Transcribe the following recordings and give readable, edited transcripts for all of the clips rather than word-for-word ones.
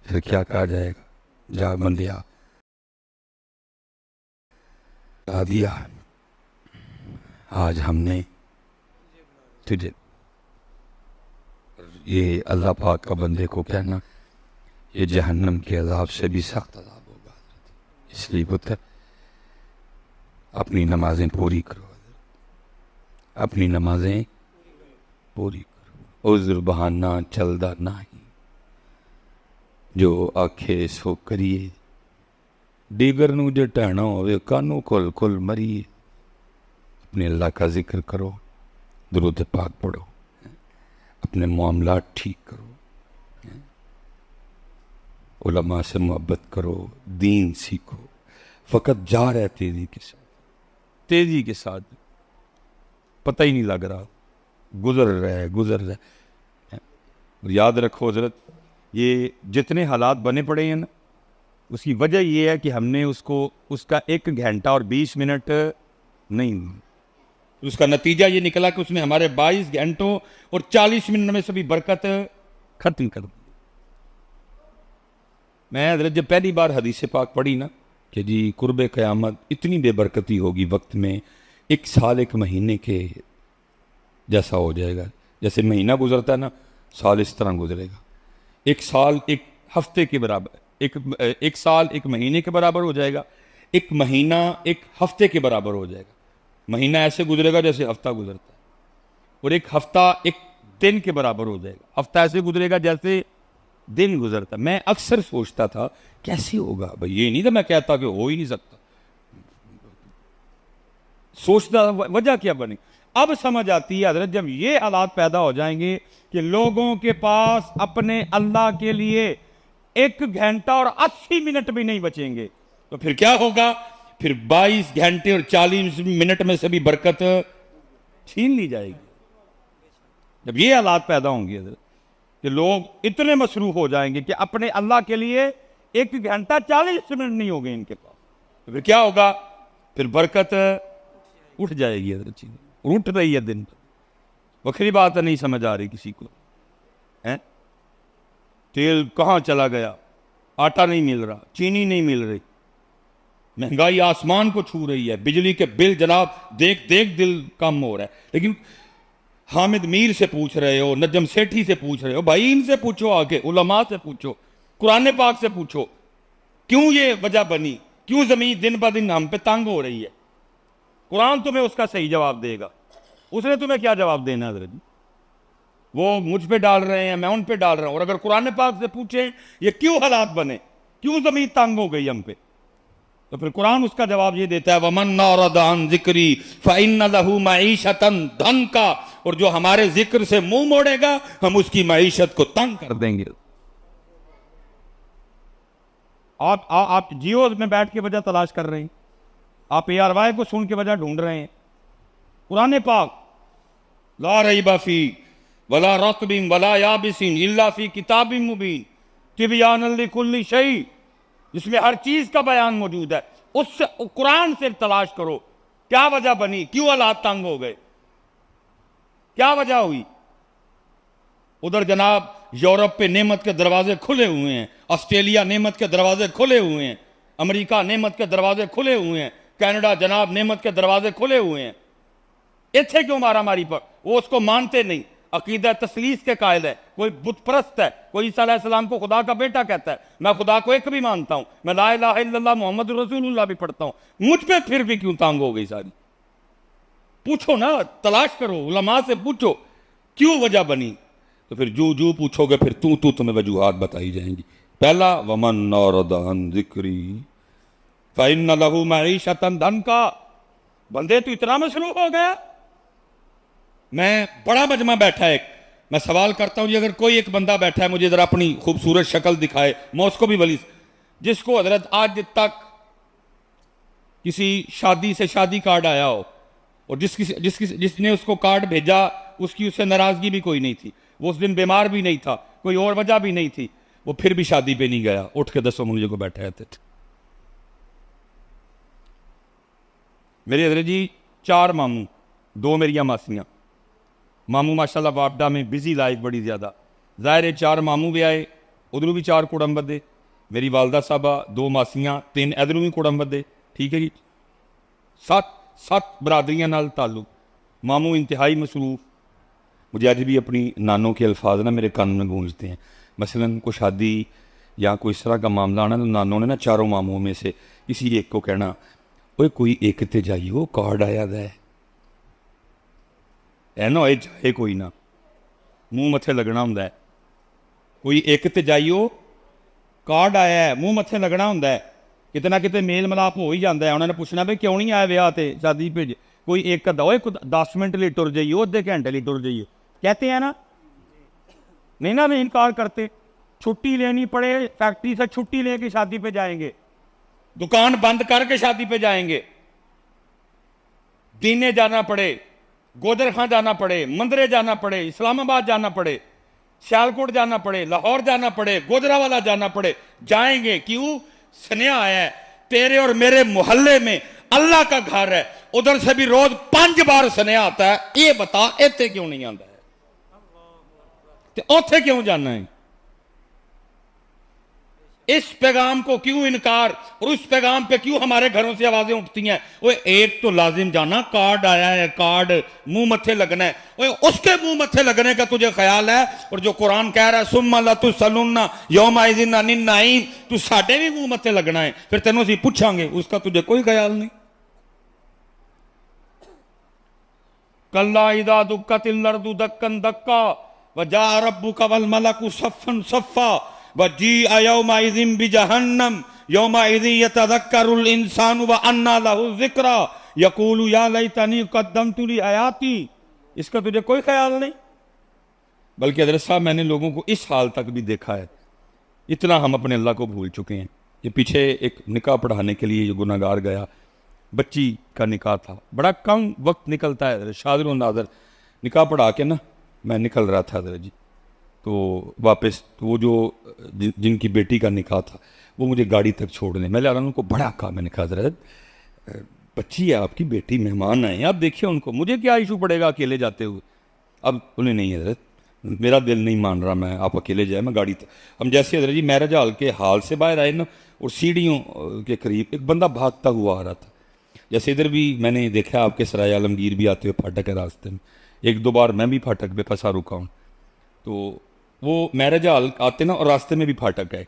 फिर क्या कहा जाएगा, जा बंदिया कहा दिया, आज हमने तुझे, ये अल्लाह पाक का बंदे को कहना ये जहन्नम के अज़ाब से भी सख्त अज़ाब होगा। इसलिए पुत्र अपनी नमाजें पूरी करो, अपनी नमाजें पूरी करो। उज़्र बहाना चलदा नहीं, जो आखे सो करिए, दीगर नू जे टहना होवे कानू कुल कुल मरिए। अपने अल्लाह का जिक्र करो, दुरूद पाक पढ़ो, अपने मामलात ठीक करो, उलमा से मोहब्बत करो, दीन सीखो। फ़कत जा रहे तेजी के साथ, तेजी के साथ, पता ही नहीं लग रहा, गुजर रहा है। और याद रखो हजरत, ये जितने हालात बने पड़े हैं ना, उसकी वजह ये है कि हमने उसका 1 घंटा और 20 मिनट नहीं, उसका नतीजा ये निकला कि उसने हमारे 22 घंटों और 40 मिनट में सभी बरकत खत्म कर दी। मैं हजरत जब पहली बार हदीस पाक पढ़ी ना कि जी कुर्बे क़यामत इतनी बेबरकती होगी वक्त में, 1 साल 1 महीने के जैसा हो जाएगा। जैसे महीना गुजरता है ना, साल इस तरह गुजरेगा। 1 साल 1 हफ्ते के बराबर, एक साल 1 महीने के बराबर हो जाएगा, 1 महीना 1 हफ्ते के बराबर हो जाएगा। महीना ऐसे गुजरेगा जैसे हफ्ता गुजरता है, और 1 हफ्ता 1 दिन के बराबर हो जाएगा। हफ्ता ऐसे गुजरेगा जैसे दिन गुजरता। मैं अक्सर सोचता था कैसे होगा भाई, ये नहीं था मैं कहता कि हो ही नहीं सकता, सोचता वजह क्या बनी। अब समझ आती है हजरत, जब ये हालात पैदा हो जाएंगे कि लोगों के पास अपने अल्लाह के लिए 1 घंटा और 80 मिनट भी नहीं बचेंगे, तो फिर क्या होगा? फिर 22 घंटे और 40 मिनट में से भी बरकत छीन ली जाएगी। जब ये हालात पैदा होंगे हजरत कि लोग इतने मसरूफ हो जाएंगे कि अपने अल्लाह के लिए 1 घंटा 40 मिनट नहीं होंगे इनके पास, तो फिर क्या होगा? फिर बरकत उठ जाएगी हजरत, चीजें उठ रही है दिन पर। वखरी बात नहीं समझ आ रही किसी को, है तेल कहाँ चला गया, आटा नहीं मिल रहा, चीनी नहीं मिल रही, महंगाई आसमान को छू रही है, बिजली के बिल जनाब देख देख दिल कम हो रहा है। लेकिन हामिद मीर से पूछ रहे हो, नजम सेठी से पूछ रहे हो, भाई इनसे पूछो, आगे उलमा से पूछो, कुरान पाक से पूछो, क्यों ये वजह बनी, क्यों जमीन दिन ब दिन हम पे तंग हो रही है। कुरान तुम्हें उसका सही जवाब देगा, उसने तुम्हें क्या जवाब देना है हजरत? वो मुझ पे डाल रहे हैं, मैं उन पे डाल रहा हूं। और अगर कुरान पाक से पूछे ये क्यों हालात बने, क्यों जमीन तंग हो गई हम पे, तो फिर कुरान उसका जवाब ये देता है, वमन अन जिक्री फइन्न लहू मईशतन दंका, और जो हमारे जिक्र से मुंह मोड़ेगा हम उसकी मईशत को तंग कर देंगे। आप जियो में बैठ के वजह तलाश कर रहे हैं, आप ARY को सुन के वजह ढूंढ रहे हैं। कुरान पाक ला रईबा फी वला रत्बिन वला याबिसिन इल्ला फी किताबिन मुबीन तिबयानन लिकुल्ली शै, जिसमें हर चीज का बयान मौजूद है। उससे कुरान से तलाश करो क्या वजह बनी, क्यों हालात तंग हो गए, क्या वजह हुई। उधर जनाब यूरोप पे नेमत के दरवाजे खुले हुए हैं, ऑस्ट्रेलिया नेमत के दरवाजे खुले हुए हैं, अमेरिका नेमत के दरवाजे खुले हुए हैं, कनाडा जनाब नेमत के दरवाजे खुले हुए हैं। इतने क्यों मारा मारी पर? वो उसको मानते नहीं, अकीदा तसलीस के कायल है, कोई बुत परस्त है, कोई ईसा अलैहिस्सलाम को खुदा का बेटा कहता है। मैं खुदा को एक भी मानता हूं, मैं ला इलाहा इल्लल्लाह मोहम्मद रसूलुल्लाह भी पढ़ता हूं। मुझ पे फिर भी क्यों तंग हो गई सारी? पूछो ना, तलाश करो, उलमा से पूछो क्यों वजह बनी। तो फिर जू पूछोगे फिर तू तुम्हें वजूहात बताई जाएंगी। पहला वमन अन जिक्री फइन्न लहू मईशतन दंका, बंदे तू इतना मसरूफ हो गया। मैं बड़ा मजमा बैठा है, मैं सवाल करता हूं, अगर कोई एक बंदा बैठा है मुझे जरा अपनी खूबसूरत शक्ल दिखाए, मैं उसको भी वली, जिसको हजरत आज तक किसी शादी से शादी कार्ड आया हो और जिसने उसको कार्ड भेजा उसकी उससे नाराजगी भी कोई नहीं थी, वो उस दिन बीमार भी नहीं था, कोई और वजह भी नहीं थी, वो फिर भी शादी पे नहीं गया, उठ के 10 मुझे को बैठे रहते थे। मेरे हजरत जी 4 मामू, 2 मेरिया मासियां। मामू माशाल्लाह वापडा में बिजी लाइफ बड़ी ज्यादा, जाहिर है 4 मामू भी आए, उधरों भी 4 कुड़म बदे, मेरी वालदा साहबा, 2 मासियां, 3 इधरों भी कुड़म बदे, ठीक है जी। 7 बरादरियां नाल ताल्लुक, मामू इंतहाई मसरूफ़। मुझे आज भी अपनी नानों के अल्फाज ना मेरे कान में गूंजते हैं। मसलन कोई शादी या कोई इस तरह का मामला आना तो नानों ने ना चारों मामुओं में से किसी एक को कहना, ओए कोई एक ते जाइयो कार्ड आया दा है ना, जाए कोई ना, मूँह मत्थे लगना होंदा है। कोई एक ते जाइयो कार्ड आया है, मूँह मत्थे लगना होंदा है। किते ना किते मेल मिलाप हो ही जाता है। उन्होंने पूछना भी क्यों नहीं आया ब्याह ते शादी भेज, कोई एक अद्धा, 10 मिनट लिए टुर जाइयो, अद्धे घंटे लिए टुर जाइयो, कहते हैं ना, नहीं ना, नहीं इनकार करते। छुट्टी लेनी पड़े, फैक्ट्री से छुट्टी लेके शादी पे जाएंगे, दुकान बंद करके शादी पे जाएंगे, दीने जाना पड़े, गोदर खां जाना पड़े, मंदरे जाना पड़े, इस्लामाबाद जाना पड़े, सियालकोट जाना पड़े, लाहौर जाना पड़े, गोजरावाला जाना पड़े, जाएंगे। क्यों? स्नेहा आया है तेरे और मेरे मोहल्ले में, अल्लाह का घर है, उधर से भी रोज 5 बार स्नेहा आता है। ये बता इतने क्यों नहीं आता है, उथे क्यों जाना है? इस पैगाम को क्यों इनकार, और उस पैगाम पे क्यों हमारे घरों से आवाजें उठती हैं? वो एक तो लाजिम जाना, कार्ड आया है, कार्ड मुंह मत्थे लगना है, वो उसके मुंह मत्थे लगने का तुझे ख्याल है? और जो कुरान कह रहा है सुम्मा लतुसअलुन्ना यौमा इज़िन अनिन नईम, तू साडे भी मुंह मत्थे लगना है, फिर तेनों से पूछांगे, उसका तुझे कोई ख्याल नहीं। कल्ला इज़ा दुक्कतिल अर्दु दक्कन दक्का वजा रब्बुका वल मलकु सफ़्फ़न सफ़्फ़ा वजी यौमा इज़िन बिजहन्नम यौमा इज़िन यतज़क्करुल इंसानु व अन्ना लहु ज़िक्रा यक़ूलु या लैतनी क़द्दमतु ली हयाती। इसका तुझे कोई ख्याल नहीं। बल्कि हज़रत साहब, मैंने लोगों को इस हाल तक भी देखा है, इतना हम अपने अल्लाह को भूल चुके हैं। ये पीछे एक निकाह पढ़ाने के लिए जो गुनाहगार गया, बच्ची का निकाह था, बड़ा कम वक्त निकलता है, शादिर नादर निकाह पढ़ा के ना मैं निकल रहा था हज़रत जी, तो वापस तो वो जो जिनकी बेटी का निकाह था वो मुझे गाड़ी तक छोड़ने, मैं ला रहा उनको बड़ा कहा, मैंने कहा हज़रत बच्ची है आपकी, बेटी, मेहमान आए हैं, आप देखिए उनको, मुझे क्या इशू पड़ेगा अकेले जाते हुए। अब उन्हें नहीं हज़रत, मेरा दिल नहीं मान रहा, मैं आप अकेले जाए, मैं गाड़ी तक। हम जैसे हज़रत जी मैरिज हॉल के हाल से बाहर आए ना, और सीढ़ियों के करीब एक बंदा भागता हुआ आ रहा था। जैसे इधर भी मैंने देखा आपके सराय आलमगीर भी आते हुए फाटक है रास्ते में, 1-2 बार मैं भी फाटक पे फंसा रुका हूँ। तो वो मैरिज हॉल आते ना, और रास्ते में भी फाटक है एक,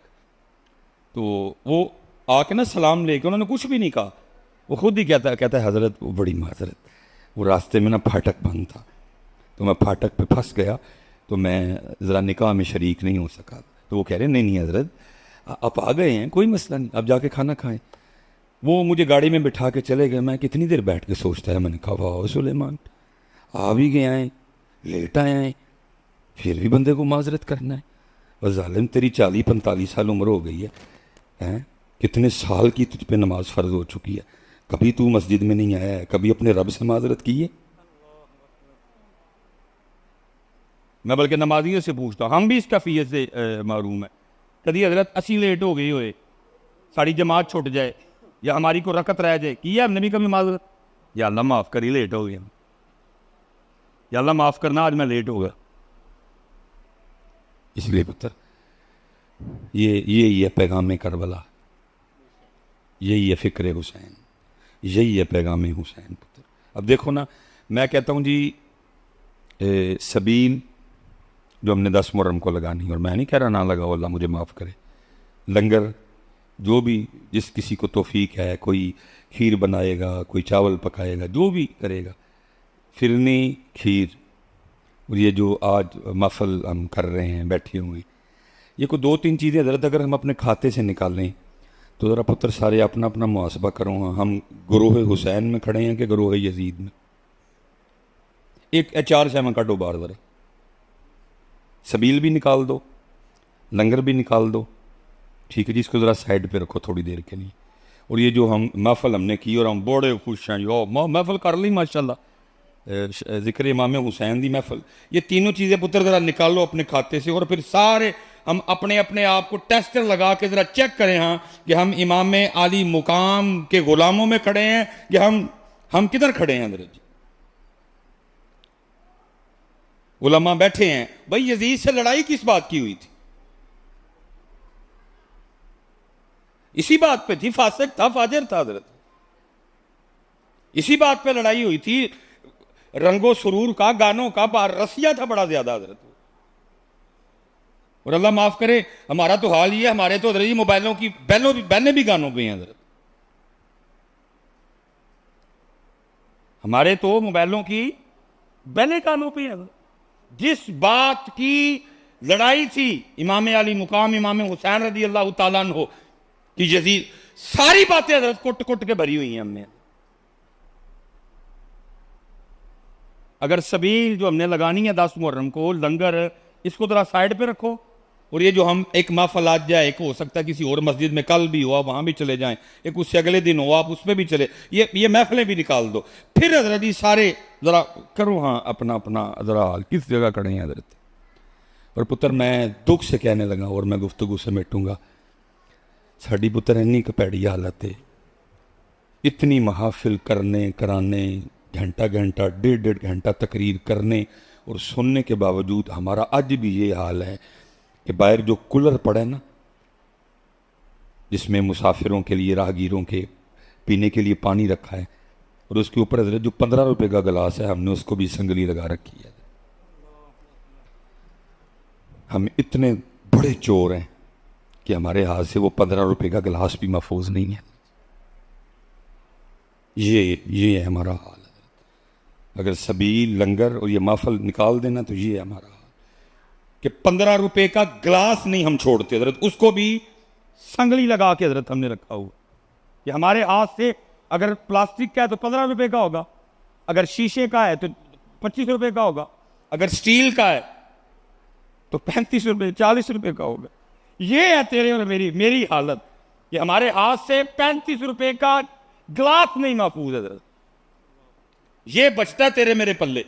तो वो आके ना सलाम लेके, उन्होंने कुछ भी नहीं कहा, वो खुद ही कहता है हज़रत वो बड़ी माजरत, वो रास्ते में ना फाटक बंद था, तो मैं फाटक पे फंस गया, तो मैं ज़रा निकाह में शरीक नहीं हो सका। तो वो कह रहे नहीं हज़रत आप आ गए हैं, कोई मसला नहीं, आप जाके खाना खाएं। वो मुझे गाड़ी में बिठा के चले गए। मैं कितनी देर बैठ के सोचता है, मैंने कहा वाह सुलेमान, आ भी गए हैं, लेट आए हैं, फिर भी बंदे को माजरत करना है। और जालिम तेरी 40-45 साल उम्र हो गई है, हैं? कितने साल की तुझ पे नमाज फ़र्ज हो चुकी है, कभी तू मस्जिद में नहीं आया है, कभी अपने रब से माजरत की है? मैं बल्कि नमाजियों से पूछता हूँ, हम भी इस कैफियत से महरूम है। कभी हजरत असी लेट हो गई होए, साड़ी जमात छुट जाए या हमारी को रकत रह जाए, की है हमने भी कभी माजरत? या अल्लाह माफ़ करी, लेट हो गए हम, या अल्लाह माफ़ करना आज मैं लेट हो गया। इसलिए पुत्र ये पैगाम करबला, यही है फ़िक्र हुसैन, यही है पैगाम हुसैन पुत्र। अब देखो ना, मैं कहता हूँ जी सबील जो हमने 10 मुहर्रम को लगानी, और मैं नहीं कह रहा ना लगाओ, अल्लाह मुझे माफ़ करे, लंगर जो भी जिस किसी को तौफीक है, कोई खीर बनाएगा, कोई चावल पकाएगा, जो भी करेगा, फिरनी खीर, और ये जो आज महफल हम कर रहे हैं बैठे हुए, ये कोई 2-3 चीज़ें हज़रत अगर हम अपने खाते से निकालें तो ज़रा पुत्र सारे अपना अपना मुहासबा करो, हम गुरूह हुसैन में खड़े हैं कि गुरूह यजीद में? एक 4 शैमा काटो बार ज़रा, सबील भी निकाल दो, लंगर भी निकाल दो, ठीक है जी, इसको ज़रा साइड पे रखो थोड़ी देर के लिए। और ये जो हम महफल हमने की और हम बड़े खुश हैं, यो महफल कर ली माशाल्लाह, ज़िक्र इमाम हुसैन दी महफल, ये तीनों चीज़ें पुत्र ज़रा निकालो अपने खाते से, और फिर सारे हम अपने अपने आप को टेस्टर लगा के ज़रा चेक करें, हाँ, कि हम इमाम आली मुकाम के ग़ुलामों में खड़े हैं कि हम किधर खड़े हैं। अंदर उलमा बैठे हैं, भाई यजीद से लड़ाई किस बात की हुई थी? इसी बात पे थी, फासिक था, फाजिर था हजरत। इसी बात पे लड़ाई हुई थी, रंगो सुरूर का, गानों का, रसिया था बड़ा ज्यादा हजरत। और अल्लाह माफ करे, हमारा तो हाल ये है, हमारे तो हजरत मोबाइलों की बैलें भी गानों पे हैं हजरत। हमारे तो मोबाइलों की बैलें गानों पे हैं। जिस बात की लड़ाई थी इमाम अली मुकाम इमाम हुसैन रजी अल्लाह तआला अन्हु कि यजीद, सारी बातें हजरत कुट कुट के भरी हुई हैं हमने। अगर सबील जो हमने लगानी है 10 मुहर्रम को, लंगर, इसको जरा साइड पे रखो, और ये जो हम एक महफल आज जाए, एक हो सकता है किसी और मस्जिद में कल भी हुआ वहां भी चले जाएं, एक उससे अगले दिन हो आप उसमें भी चले, ये महफिलें भी निकाल दो। फिर हजरत जी सारे जरा करो हाँ अपना अपना जरा हाल, किस जगह खड़े हैं हजरत। और पुत्र मैं दुख से कहने लगा और मैं गुफ्तगू समेटूंगा, साड़ी पुत्र इन्नी कपैड़ी हालत है, इतनी महाफिल करने कराने, घंटा घंटा 1.5 घंटा तकरीर करने और सुनने के बावजूद हमारा आज भी ये हाल है कि बाहर जो कूलर पड़े ना, जिसमें मुसाफिरों के लिए, राहगीरों के पीने के लिए पानी रखा है, और उसके ऊपर जो 15 रुपए का गिलास है, हमने उसको भी संगली लगा रखी है। हम इतने बड़े चोर हैं कि हमारे हाथ से वो 15 रुपए का गिलास भी महफूज नहीं है। ये है हमारा हाल। अगर सबील, लंगर और ये महफल निकाल देना तो ये है हमारा हाल कि 15 रुपए का गिलास नहीं हम छोड़ते हजरत, उसको भी संगली लगा के हजरत हमने रखा हुआ कि हमारे हाथ से, अगर प्लास्टिक का है तो 15 रुपए का होगा, अगर शीशे का है तो 25 रुपए का होगा, अगर स्टील का है तो 35 रुपए 40 रुपए का होगा। ये है तेरे और मेरी हालत कि हमारे हाथ से 35 रुपए का गिलास नहीं महफूज है। ये बचता है तेरे मेरे पल्ले।